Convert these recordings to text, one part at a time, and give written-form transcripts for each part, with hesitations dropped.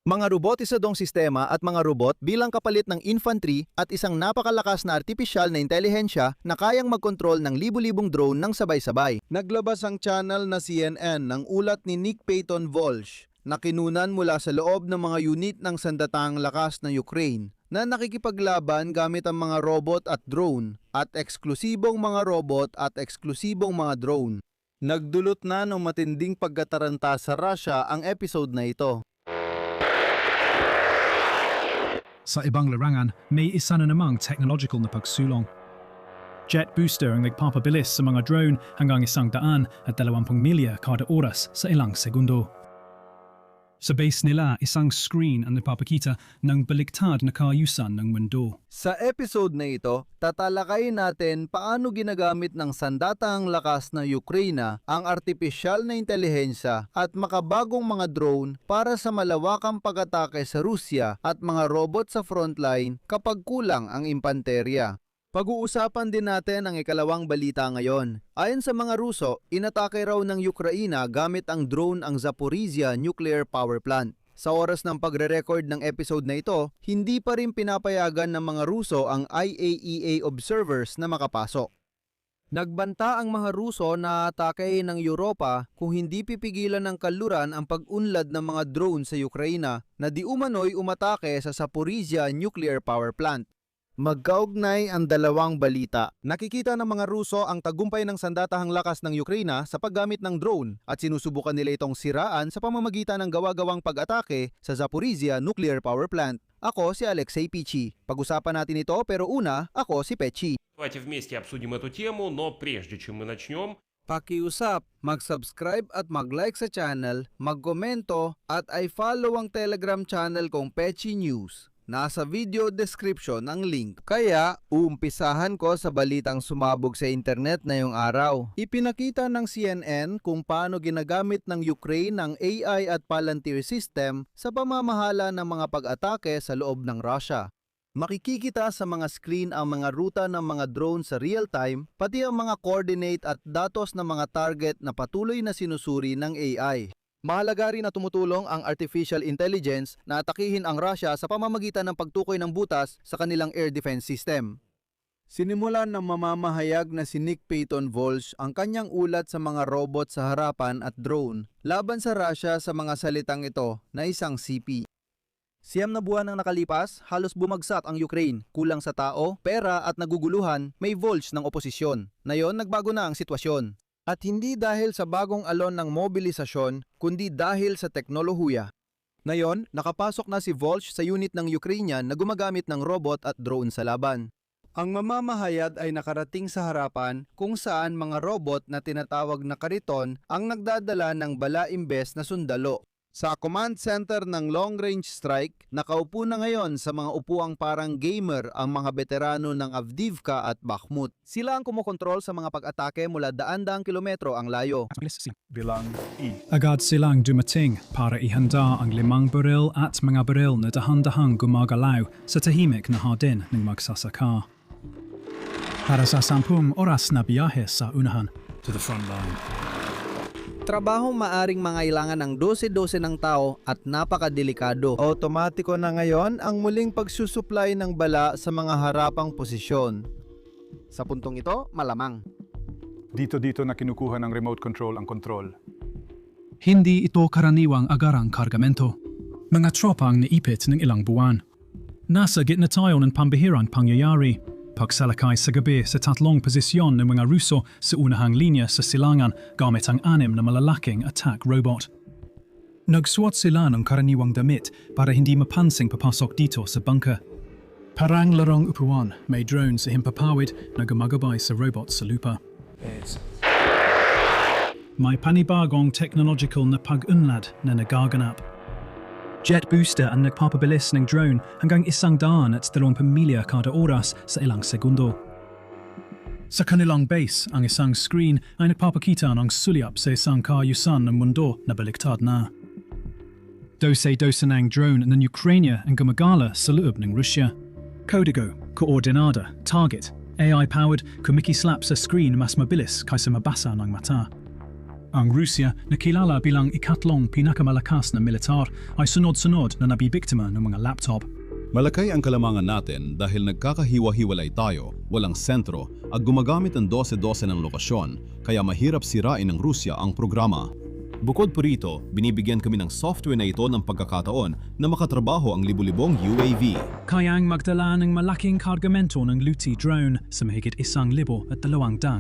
Mga robotisadong sistema at mga robot bilang kapalit ng infantry at isang napakalakas na artipisyal na intelihensya na kayang magkontrol ng libu-libong drone ng sabay-sabay. Naglabas ang channel na CNN ng ulat ni Nick Payton Walsh na kinunan mula sa loob ng mga unit ng sandatahang lakas ng Ukraine na nakikipaglaban gamit ang mga robot at drone at eksklusibong mga robot at eksklusibong mga drone. Nagdulot na ng matinding pagkataranta sa Russia ang episode na ito. Sa ibang larangan, may isa na namang technological na pagsulong. Jet booster ang nagpapabilis sa mga drone hanggang 120 milya kada oras sa ilang segundo. Sa base nila, isang screen ang nagpapakita ng baliktad na kaayusan ng mundo. Sa episode na ito, tatalakayin natin paano ginagamit ng sandatahang lakas ng Ukraine ang artipisyal na intelihensya at makabagong mga drone para sa malawakang pag-atake sa Rusya at mga robot sa frontline kapag kulang ang impanterya. Pag-uusapan din natin ang ikalawang balita ngayon. Ayon sa mga Ruso, inatake raw ng Ukraine gamit ang drone ang Zaporizhia Nuclear Power Plant. Sa oras ng pagre-record ng episode na ito, hindi pa rin pinapayagan ng mga Ruso ang IAEA observers na makapasok. Nagbanta ang mga Ruso na atake ng Europa kung hindi pipigilan ng kanluran ang pag-unlad ng mga drone sa Ukraine na di umano'y umatake sa Zaporizhia Nuclear Power Plant. Magkaugnay ang dalawang balita. Nakikita ng mga Ruso ang tagumpay ng sandatahang lakas ng Ukraine sa paggamit ng drone at sinusubukan nila itong siraan sa pamamagitan ng gawa-gawang pag-atake sa Zaporizhia Nuclear Power Plant. Ako si Alexei Pichi. Pag-usapan natin ito pero una, ako si Pechi. Давайте вместе обсудим эту тему, но прежде чем мы начнем, Pakiusap, mag-subscribe at mag-like sa channel, mag-komento at i-follow ang Telegram channel kong Pechi News. Nasa video description ang link. Kaya, uumpisahan ko sa balitang sumabog sa internet na yung araw. Ipinakita ng CNN kung paano ginagamit ng Ukraine ang AI at Palantir system sa pamamahala ng mga pag-atake sa loob ng Russia. Makikikita sa mga screen ang mga ruta ng mga drone sa real time, pati ang mga coordinate at datos ng mga target na patuloy na sinusuri ng AI. Mahalaga rin na tumutulong ang artificial intelligence na atakihin ang Russia sa pamamagitan ng pagtukoy ng butas sa kanilang air defense system. Sinimulan ng mamamahayag na si Nick Payton Walsh ang kanyang ulat sa mga robot sa harapan at drone laban sa Russia sa mga salitang ito na isang CP. 9 na buwan ang nakalipas, halos bumagsak ang Ukraine, kulang sa tao, pera at naguguluhan, may Walsh ng oposisyon. Ngayon nagbago na ang sitwasyon. At hindi dahil sa bagong alon ng mobilisasyon, kundi dahil sa teknolohiya. Ngayon, nakapasok na si Walsh sa unit ng Ukrainian na gumagamit ng robot at drone sa laban. Ang mamamahayag ay nakarating sa harapan kung saan mga robot na tinatawag na kariton ang nagdadala ng bala imbes na sundalo. Sa command center ng Long Range Strike, nakaupo na ngayon sa mga upuang parang gamer ang mga veterano ng Avdiivka at Bakhmut. Sila ang kumokontrol sa mga pag-atake mula daan-daang kilometro ang layo. Agad silang dumating para ihanda ang 5 baril at mga baril na dahan-dahang gumagalaw sa tahimik na hardin ng magsasaka. Para sa 10 oras na biyahe sa unahan to the front line. Trabahong maaring mangailangan ng 12-12 ng tao at napakadelikado. Automatiko na ngayon ang muling pagsusupply ng bala sa mga harapang posisyon. Sa puntong ito, malamang. Dito na kinukuha ng remote control ang control. Hindi ito karaniwang agarang kargamento. Mga tropa ang naipit ng ilang buwan. Nasa gitna tayo ng pambihirang pangyayari. Pagsalakay sa gabi sa tatlong posisyon ng mga Ruso sa unahang linya sa silangan gamit ang 6 na malalaking attack robot. Nagsuot sila ng karaniwang damit para hindi mapansing papasok dito sa bunker. Parang larong upuan, may drone sa himpapawid na gumagabay sa robot sa lupa. May panibagong technological na pag-unlad na nagaganap. Jet booster ang nagpapabilis ng drone hanggang 120 milya kada oras sa ilang segundo. Sa kanilang base, ang isang screen ay nagpapakita ng sulyap sa isang kaayusan ng mundo na baliktad na. Dose-dose ng drone ng Ukraine ang gumagala sa loob ng Russia. Kodigo, koordinada, target, AI-powered, kumikislap sa screen mas mabilis kaysa mabasa ng mata. Ang Rusya na kilala bilang ikatlong pinakamalakas na militar ay sunod-sunod na nabibiktima ng mga laptop. Malaki ang kalamangan natin dahil nagkakahiwa-hiwalay tayo, walang sentro at gumagamit ng 12-12 ng lokasyon kaya mahirap sirain ng Rusya ang programa. Bukod po rito, binibigyan kami ng software na ito ng pagkakataon na makatrabaho ang libu-libong UAV. Kayang magdala ng malaking kargamento ng Luti drone sa mahigit 1,200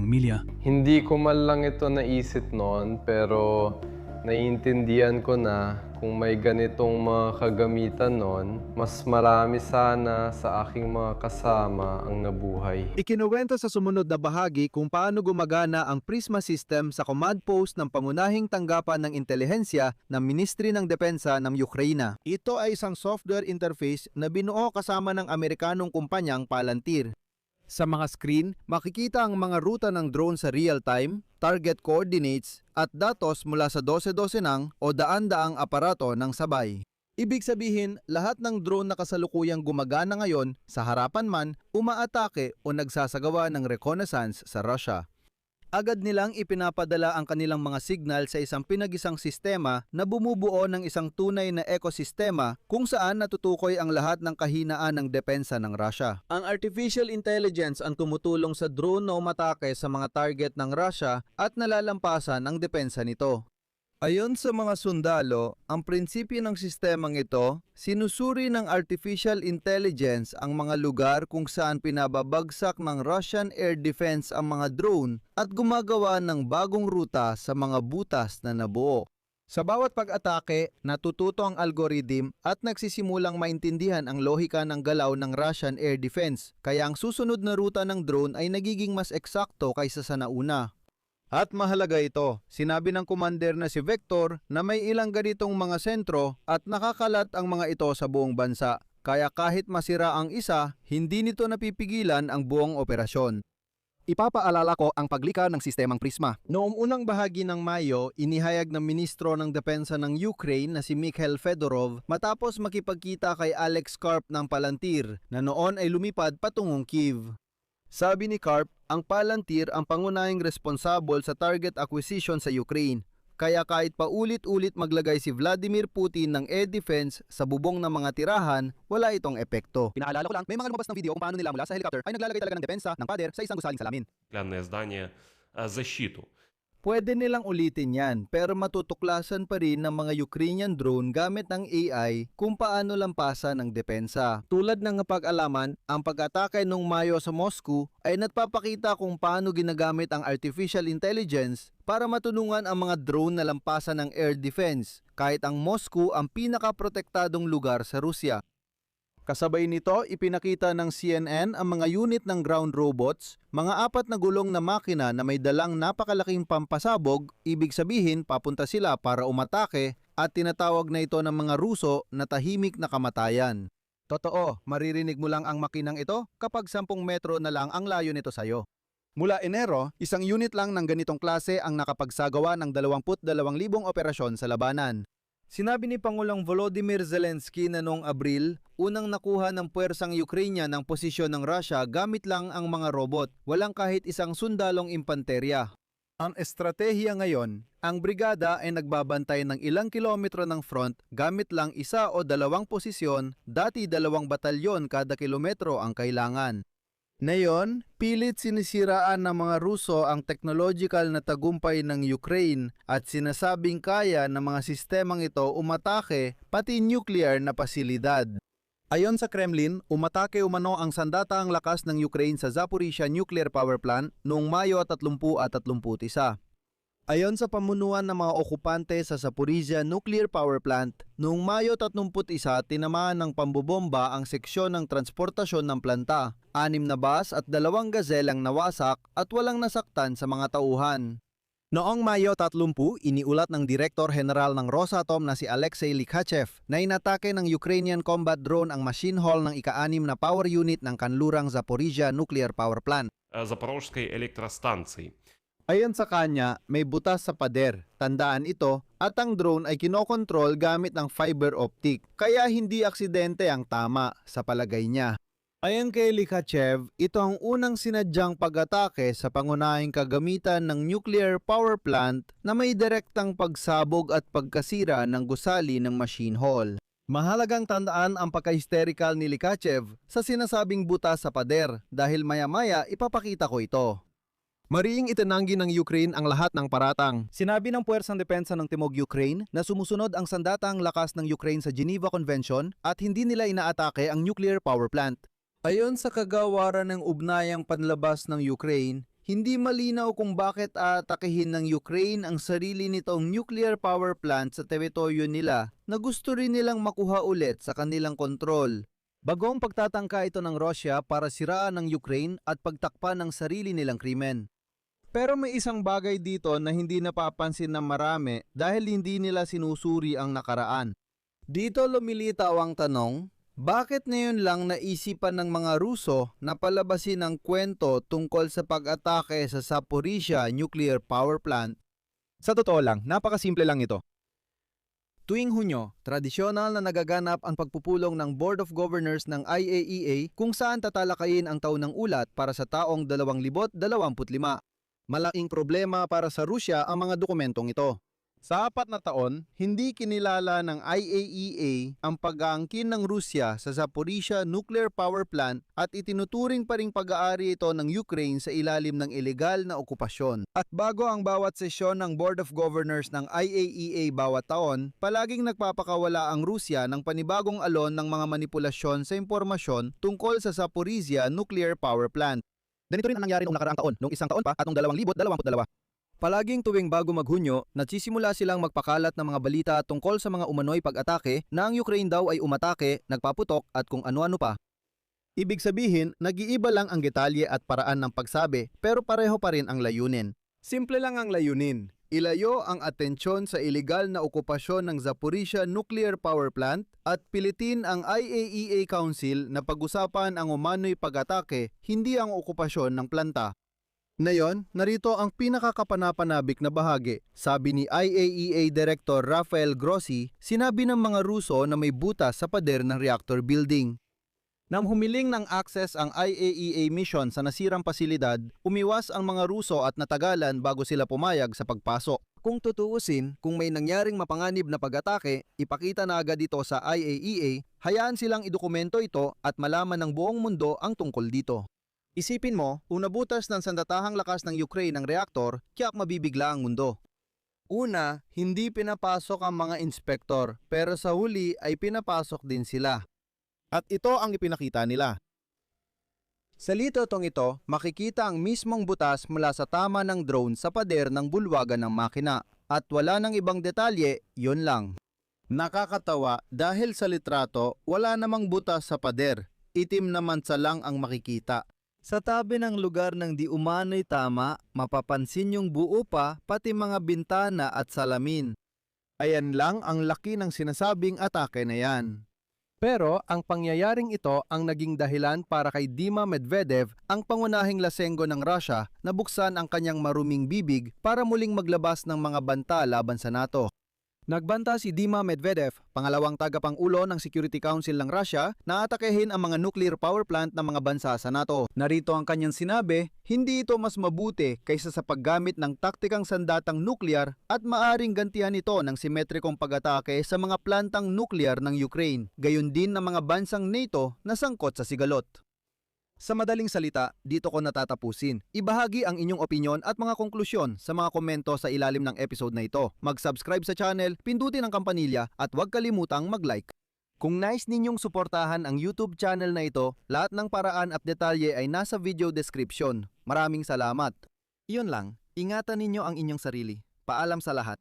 milya. Hindi ko man lang ito naisip noon, pero naiintindihan ko na kung may ganitong mga kagamitan noon, mas marami sana sa aking mga kasama ang nabuhay. Ikinuwento sa sumunod na bahagi kung paano gumagana ang Prisma system sa command post ng pangunahing tanggapan ng intelihensya ng Ministry ng Depensa ng Ukraina. Ito ay isang software interface na binuo kasama ng Amerikanong kumpanyang Palantir. Sa mga screen, makikita ang mga ruta ng drone sa real time, target coordinates, at datos mula sa 12-12 nang o daan-daang aparato ng sabay. Ibig sabihin, lahat ng drone na kasalukuyang gumagana ngayon, sa harapan man, umaatake o nagsasagawa ng reconnaissance sa Russia. Agad nilang ipinapadala ang kanilang mga signal sa isang pinag-isang sistema na bumubuo ng isang tunay na ekosistema kung saan natutukoy ang lahat ng kahinaan ng depensa ng Russia. Ang artificial intelligence ang tumutulong sa drone na umatake sa mga target ng Russia at nalalampasan ang depensa nito. Ayon sa mga sundalo, ang prinsipyo ng sistemang ito, sinusuri ng artificial intelligence ang mga lugar kung saan pinababagsak ng Russian air defense ang mga drone at gumagawa ng bagong ruta sa mga butas na nabuo. Sa bawat pag-atake, natututo ang algorithm at nagsisimulang maintindihan ang lohika ng galaw ng Russian air defense, kaya ang susunod na ruta ng drone ay nagiging mas eksakto kaysa sa nauna. At mahalaga ito, sinabi ng commander na si Vector na may ilang ganitong mga sentro at nakakalat ang mga ito sa buong bansa. Kaya kahit masira ang isa, hindi nito napipigilan ang buong operasyon. Ipapaalala ko ang paglika ng sistemang Prisma. Noong unang bahagi ng Mayo, inihayag ng Ministro ng Depensa ng Ukraine na si Mikhail Fedorov matapos makipagkita kay Alex Karp ng Palantir na noon ay lumipad patungong Kyiv. Sabi ni Karp, ang Palantir ang pangunahing responsable sa target acquisition sa Ukraine. Kaya kahit paulit-ulit maglagay si Vladimir Putin ng air defense sa bubong ng mga tirahan, wala itong epekto. Pinaalala ko lang, may mga lumabas ng video kung paano nila mula sa helicopter ay naglalagay talaga ng depensa ng pader sa isang gusaling salamin. Стеклянное здание, защиту. Pwede nilang ulitin yan, pero matutuklasan pa rin ng mga Ukrainian drone gamit ng AI kung paano lampasan ng depensa. Tulad ng pag-alaman, ang pag-atake nung Mayo sa Moscow ay nagpapakita kung paano ginagamit ang artificial intelligence para matulungan ang mga drone na lampasan ng air defense, kahit ang Moscow ang pinakaprotektadong lugar sa Rusya. Kasabay nito, ipinakita ng CNN ang mga unit ng ground robots, mga 4 na gulong na makina na may dalang napakalaking pampasabog, ibig sabihin papunta sila para umatake at tinatawag na ito ng mga Ruso na tahimik na kamatayan. Totoo, maririnig mo lang ang makinang ito kapag 10 metro na lang ang layo nito sayo. Mula Enero, isang unit lang ng ganitong klase ang nakapagsagawa ng 22,000 operasyon sa labanan. Sinabi ni Pangulong Volodymyr Zelensky na noong Abril, unang nakuha ng puwersang Ukrainian ang posisyon ng Russia gamit lang ang mga robot, walang kahit isang sundalong impanterya. Ang estratehiya ngayon, ang brigada ay nagbabantay ng ilang kilometro ng front gamit lang 1 o 2 posisyon, dati 2 batalyon kada kilometro ang kailangan. Ngayon, pilit sinisiraan ng mga Ruso ang technological na tagumpay ng Ukraine at sinasabing kaya ng mga sistemang ito umatake pati nuclear na pasilidad. Ayon sa Kremlin, umatake umano ang sandataang lakas ng Ukraine sa Zaporizhia Nuclear Power Plant noong Mayo 30 at 31. Ayon sa pamunuan ng mga okupante sa Zaporizhia Nuclear Power Plant, noong Mayo 31 tinamaan ng pambobomba ang seksyon ng transportasyon ng planta. 6 na bus at 2 gazelle ang nawasak at walang nasaktan sa mga tauhan. Noong Mayo 30, iniulat ng Direktor General ng Rosatom na si Alexei Likhachev na inatake ng Ukrainian combat drone ang machine hull ng ika-6 na power unit ng kanlurang Zaporizhia Nuclear Power Plant. Запорожской электростанции. Ayon sa kanya, may butas sa pader. Tandaan ito at ang drone ay kinokontrol gamit ng fiber optic. Kaya hindi aksidente ang tama sa palagay niya. Ayon kay Likachev, ito ang unang sinadyang pag-atake sa pangunahing kagamitan ng nuclear power plant na may direktang pagsabog at pagkasira ng gusali ng machine hull. Mahalagang tandaan ang pagka-hysterical ni Likachev sa sinasabing butas sa pader dahil maya-maya ipapakita ko ito. Mariing itinanggi ng Ukraine ang lahat ng paratang. Sinabi ng Puwersang Depensa ng Timog Ukraine na sumusunod ang sandatang lakas ng Ukraine sa Geneva Convention at hindi nila inaatake ang nuclear power plant. Ayon sa kagawaran ng ugnayang panlabas ng Ukraine, hindi malinaw kung bakit aatakehin ng Ukraine ang sarili nitong nuclear power plant sa teritoryo nila na gusto rin nilang makuha ulit sa kanilang kontrol. Bagong pagtatangka ito ng Russia para siraan ng Ukraine at pagtakpan ng sarili nilang krimen. Pero may isang bagay dito na hindi napapansin ng marami dahil hindi nila sinusuri ang nakaraan. Dito lumilitaw ang tanong, bakit ngayon lang naisipan ng mga Ruso na palabasin ang kwento tungkol sa pag-atake sa Zaporizhia Nuclear Power Plant? Sa totoo lang, napakasimple lang ito. Tuwing Hunyo, tradisyonal na nagaganap ang pagpupulong ng Board of Governors ng IAEA kung saan tatalakayin ang taon ng ulat para sa taong 2025. Malaking problema para sa Rusya ang mga dokumentong ito. Sa 4 na taon, hindi kinilala ng IAEA ang pag-aangkin ng Rusya sa Zaporizhia Nuclear Power Plant at itinuturing pa ring pag-aari ito ng Ukraine sa ilalim ng ilegal na okupasyon. At bago ang bawat sesyon ng Board of Governors ng IAEA bawat taon, palaging nagpapakawala ang Rusya ng panibagong alon ng mga manipulasyon sa impormasyon tungkol sa Zaporizhia Nuclear Power Plant. Ganito rin ang nangyari noong nakaraang taon, noong isang taon pa at noong 2022. Palaging tuwing bago maghunyo, nagsisimula silang magpakalat ng mga balita tungkol sa mga umano'y pag-atake na ang Ukraine daw ay umatake, nagpaputok at kung ano-ano pa. Ibig sabihin, nag-iiba lang ang detalye at paraan ng pagsabi pero pareho pa rin ang layunin. Simple lang ang layunin. Ilayo ang atensyon sa ilegal na okupasyon ng Zaporizhia Nuclear Power Plant at pilitin ang IAEA Council na pag-usapan ang umano'y pag-atake, hindi ang okupasyon ng planta. Ngayon, narito ang pinakakapanapanabik na bahagi. Sabi ni IAEA Director Rafael Grossi, sinabi ng mga Ruso na may butas sa pader ng reactor building. Nang humiling ng access ang IAEA mission sa nasirang pasilidad, umiwas ang mga Ruso at natagalan bago sila pumayag sa pagpasok. Kung tutuusin, kung may nangyaring mapanganib na pag-atake, ipakita na agad ito sa IAEA, hayaan silang idokumento ito at malaman ng buong mundo ang tungkol dito. Isipin mo, unabutas ng sandatahang lakas ng Ukraine ang reaktor, kaya mabibigla ang mundo. Una, hindi pinapasok ang mga inspektor, pero sa huli ay pinapasok din sila. At ito ang ipinakita nila. Sa litotong ito, makikita ang mismong butas mula sa tama ng drone sa pader ng bulwagan ng makina. At wala nang ibang detalye, yun lang. Nakakatawa dahil sa litrato, wala namang butas sa pader. Itim naman sa lang ang makikita. Sa tabi ng lugar ng di umano'y tama, mapapansin yung buo pa pati mga bintana at salamin. Ayan lang ang laki ng sinasabing atake na yan. Pero ang pangyayaring ito ang naging dahilan para kay Dima Medvedev, ang pangunahing lasenggo ng Russia, na buksan ang kanyang maruming bibig para muling maglabas ng mga banta laban sa NATO. Nagbanta si Dima Medvedev, pangalawang tagapangulo ng Security Council ng Russia, na atakehin ang mga nuclear power plant ng mga bansa sa NATO. Narito ang kanyang sinabi, hindi ito mas mabuti kaysa sa paggamit ng taktikang sandatang nuklear at maaring gantihan ito ng simetrikong pag-atake sa mga plantang nuklear ng Ukraine, gayon din ng mga bansang NATO na sangkot sa sigalot. Sa madaling salita, dito ko natatapusin. Ibahagi ang inyong opinyon at mga konklusyon sa mga komento sa ilalim ng episode na ito. Mag-subscribe sa channel, pindutin ang kampanilya at huwag kalimutang mag-like. Kung nais ninyong suportahan ang YouTube channel na ito, lahat ng paraan at detalye ay nasa video description. Maraming salamat. Iyon lang, ingatan ninyo ang inyong sarili. Paalam sa lahat.